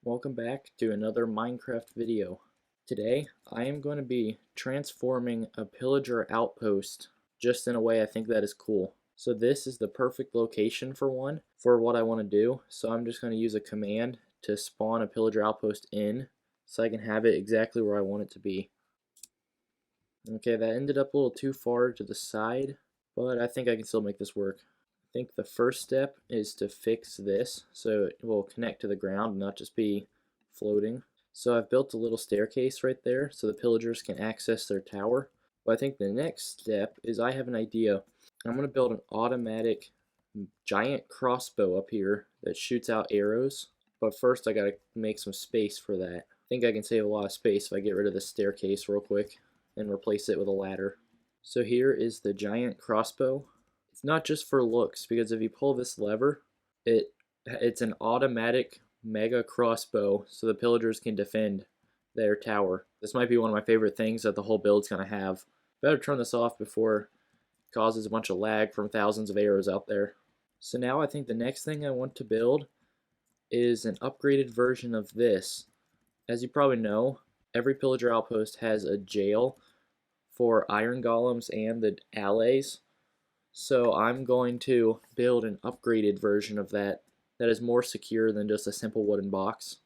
Welcome back to another Minecraft video. Today, I am going to be transforming a pillager outpost just in a way I think that is cool. So this is the perfect location for what I want to do. So I'm just going to use a command to spawn a pillager outpost in so I can have it exactly where I want it to be. Okay, that ended up a little too far to the side, but I think I can still make this work. I think the first step is to fix this so it will connect to the ground and not just be floating. So I've built a little staircase right there so the pillagers can access their tower. But I think the next step is I have an idea. I'm going to build an automatic giant crossbow up here that shoots out arrows. But first I got to make some space for that. I think I can save a lot of space if I get rid of the staircase real quick and replace it with a ladder. So here is the giant crossbow. It's not just for looks, because if you pull this lever, it's an automatic mega crossbow so the pillagers can defend their tower. This might be one of my favorite things that the whole build's going to have. Better turn this off before it causes a bunch of lag from thousands of arrows out there. So now I think the next thing I want to build is an upgraded version of this. As you probably know, every pillager outpost has a jail for iron golems and the allies. So I'm going to build an upgraded version of that is more secure than just a simple wooden box.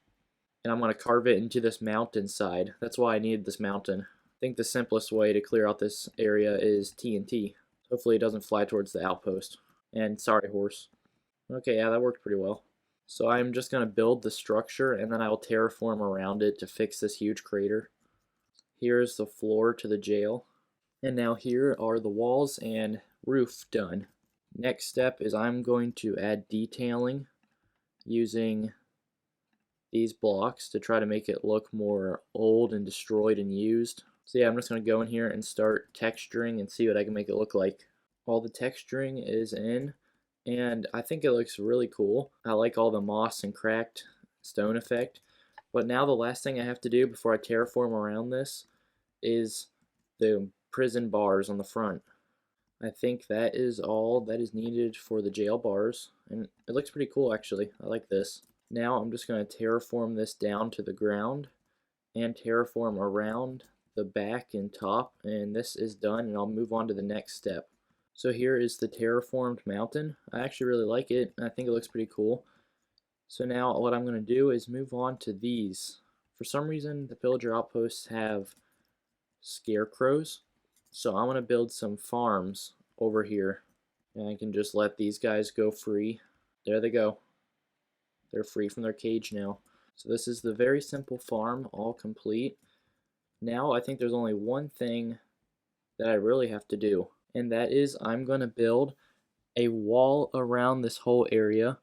And I'm going to carve it into this mountainside. That's why I needed this mountain. I think the simplest way to clear out this area is TNT. Hopefully it doesn't fly towards the outpost. And sorry, horse. Okay, yeah, that worked pretty well. So I'm just going to build the structure and then I will terraform around it to fix this huge crater. Here's the floor to the jail. And now here are the walls and roof done. Next step is I'm going to add detailing using these blocks to try to make it look more old and destroyed and used. So yeah, I'm just going to go in here and start texturing and see what I can make it look like. All the texturing is in and I think it looks really cool. I like all the moss and cracked stone effect. But now the last thing I have to do before I terraform around this is the prison bars on the front. I think that is all that is needed for the jail bars, and it looks pretty cool actually. I like this. Now I'm just going to terraform this down to the ground and terraform around the back and top, and this is done, and I'll move on to the next step. So here is the terraformed mountain. I actually really like it, and I think it looks pretty cool. So now what I'm going to do is move on to these. For some reason the pillager outposts have scarecrows, so I'm going to build some farms over here, and I can just let these guys go free. There they go. They're free from their cage now. So this is the very simple farm, all complete. Now I think there's only one thing that I really have to do, and that is I'm going to build a wall around this whole area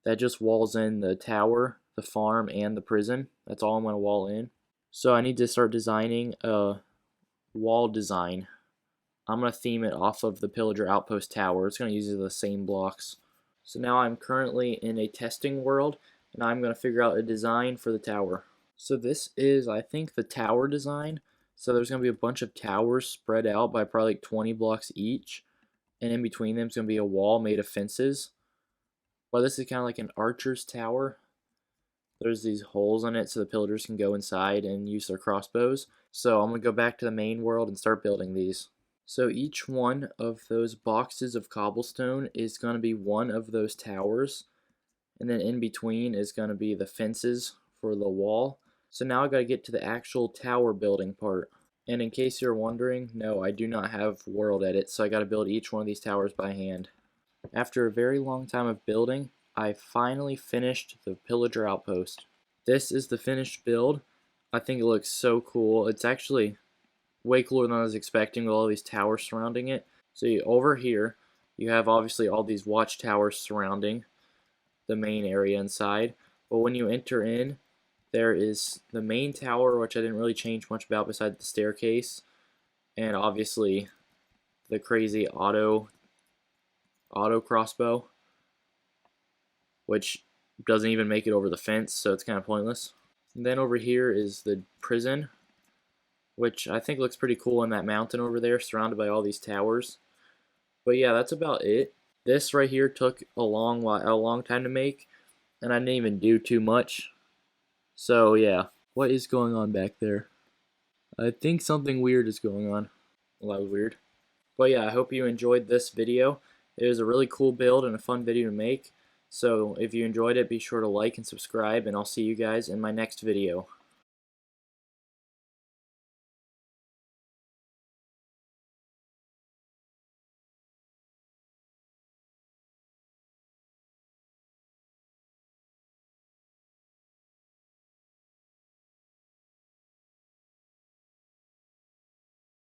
that just walls in the tower, the farm, and the prison. That's all I'm going to wall in. So I need to start designing a wall design. I'm going to theme it off of the Pillager Outpost tower. It's going to use the same blocks. So now I'm currently in a testing world, and I'm going to figure out a design for the tower. So this is, I think, the tower design. So there's going to be a bunch of towers spread out by probably like 20 blocks each, and in between them is going to be a wall made of fences. But this is kind of like an archer's tower. There's these holes in it so the pillagers can go inside and use their crossbows. So I'm going to go back to the main world and start building these. So each one of those boxes of cobblestone is going to be one of those towers. And then in between is going to be the fences for the wall. So now I got to get to the actual tower building part. And in case you're wondering, no, I do not have world edit, so I got to build each one of these towers by hand. After a very long time of building, I finally finished the Pillager Outpost. This is the finished build. I think it looks so cool. It's actually way cooler than I was expecting with all these towers surrounding it. So over here, you have obviously all these watchtowers surrounding the main area inside. But when you enter in, there is the main tower, which I didn't really change much about besides the staircase. And obviously the crazy auto crossbow, which doesn't even make it over the fence, so it's kind of pointless. And then over here is the prison, which I think looks pretty cool in that mountain over there, surrounded by all these towers. But yeah, that's about it. This right here took a long time to make, and I didn't even do too much. So yeah, what is going on back there? I think something weird is going on. Well, that was weird. But yeah, I hope you enjoyed this video. It was a really cool build and a fun video to make. So if you enjoyed it, be sure to like and subscribe, and I'll see you guys in my next video.